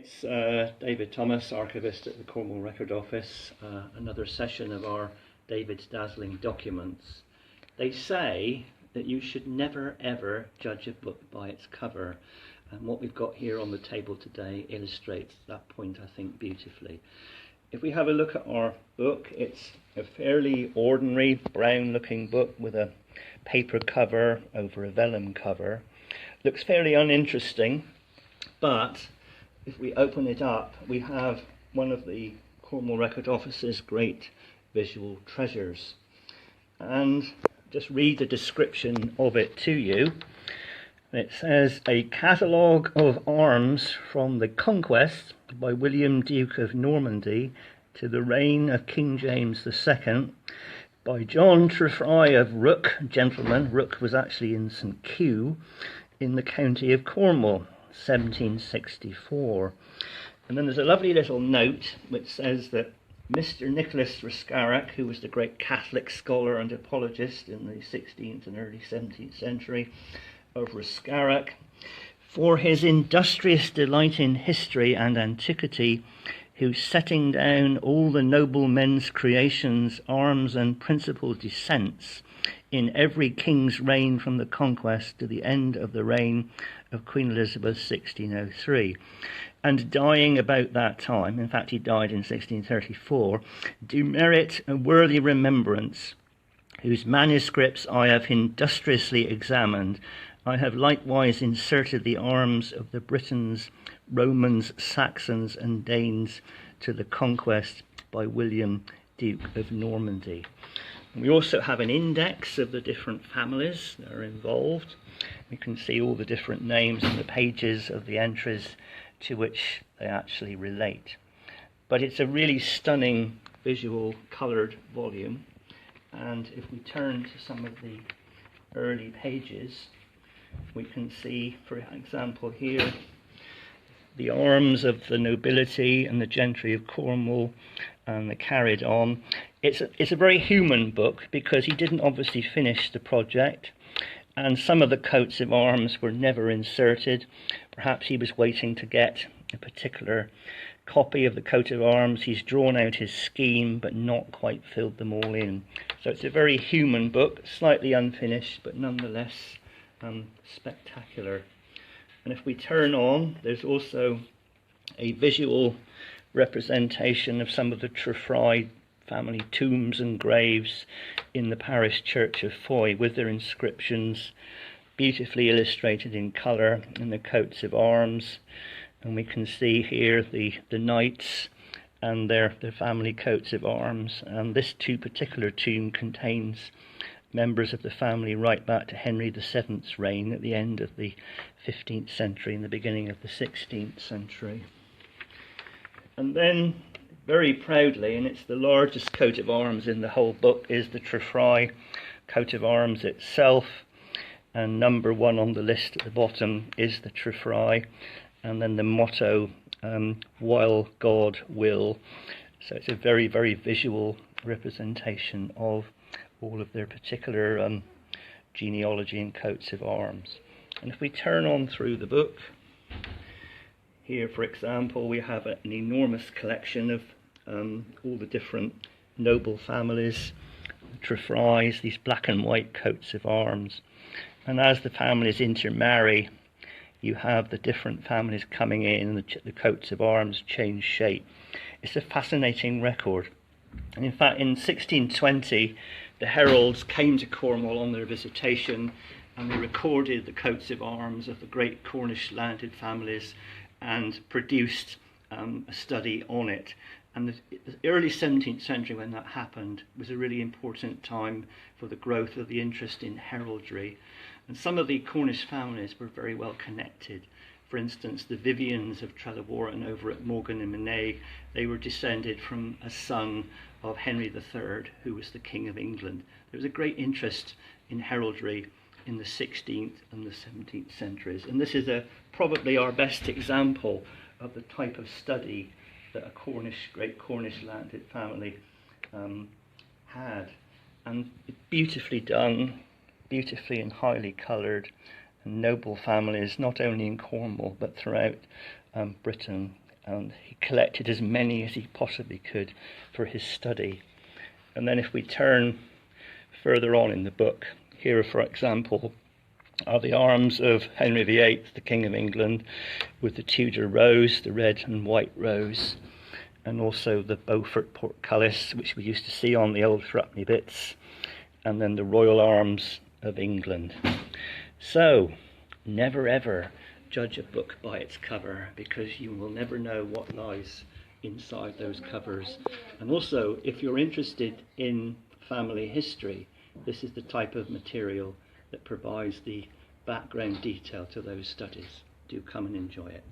It's David Thomas, archivist at the Cornwall Record Office, another session of our David's Dazzling Documents. They say that you should never ever judge a book by its cover, and what we've got here on the table today illustrates that point, I think, beautifully. If we have a look at our book, it's a fairly ordinary brown looking book with a paper cover over a vellum cover. Looks fairly uninteresting, but if we open it up, we have one of the Cornwall Record Office's great visual treasures. And just read the description of it to you. It says, a catalogue of arms from the Conquest by William Duke of Normandy to the reign of King James II by John Trefry of Rook, gentleman. Rook was actually in St. Kew in the county of Cornwall, 1764. And then there's a lovely little note which says that Mr. Nicholas Ruscaric, who was the great Catholic scholar and apologist in the 16th and early 17th century of Ruscaric, for his industrious delight in history and antiquity, who setting down all the noble men's creations, arms and principal descents in every king's reign from the Conquest to the end of the reign of Queen Elizabeth 1603, and dying about that time, in fact he died in 1634, do merit a worthy remembrance, whose manuscripts I have industriously examined. I have likewise inserted the arms of the Britons, Romans, Saxons and Danes to the Conquest by William Duke of Normandy. We also have an index of the different families that are involved. We can see all the different names and the pages of the entries to which they actually relate. But it's a really stunning visual coloured volume. And if we turn to some of the early pages, we can see, for example, here, the arms of the nobility and the gentry of Cornwall and the carried on. It's a very human book because he didn't obviously finish the project, and some of the coats of arms were never inserted. Perhaps he was waiting to get a particular copy of the coat of arms. He's drawn out his scheme but not quite filled them all in. So it's a very human book, slightly unfinished but nonetheless spectacular. And if we turn on, there's also a visual representation of some of the Trefry family tombs and graves in the parish church of Foy, with their inscriptions beautifully illustrated in colour in the coats of arms. And we can see here the knights and their family coats of arms. And this particular tomb contains members of the family right back to Henry VII's reign at the end of the 15th century and the beginning of the 16th century. And then, very proudly, and it's the largest coat of arms in the whole book, is the Trefry coat of arms itself. And number one on the list at the bottom is the Trefry. And then the motto, while God will. So it's a very, very visual representation of all of their particular genealogy and coats of arms. And if we turn on through the book, here, for example, we have an enormous collection of all the different noble families, Trefrys, these black and white coats of arms. And as the families intermarry, you have the different families coming in and the coats of arms change shape. It's a fascinating record. And in fact, in 1620, the heralds came to Cornwall on their visitation and they recorded the coats of arms of the great Cornish landed families and produced a study on it. And the early 17th century, when that happened, was a really important time for the growth of the interest in heraldry. And some of the Cornish families were very well connected. For instance, the Vivians of Trelawarren over at Morgan and Menai, they were descended from a son of Henry III, who was the King of England. There was a great interest in heraldry in the 16th and the 17th centuries. And this is probably our best example of the type of study that a great Cornish landed family had. And beautifully done, beautifully and highly coloured, and noble families, not only in Cornwall, but throughout Britain and he collected as many as he possibly could for his study. And then if we turn further on in the book, here, for example, are the arms of Henry VIII, the King of England, with the Tudor rose, the red and white rose, and also the Beaufort portcullis, which we used to see on the old threepenny bits, and then the royal arms of England. So, never ever judge a book by its cover, because you will never know what lies inside those covers. And also, if you're interested in family history, this is the type of material that provides the background detail to those studies. Do come and enjoy it.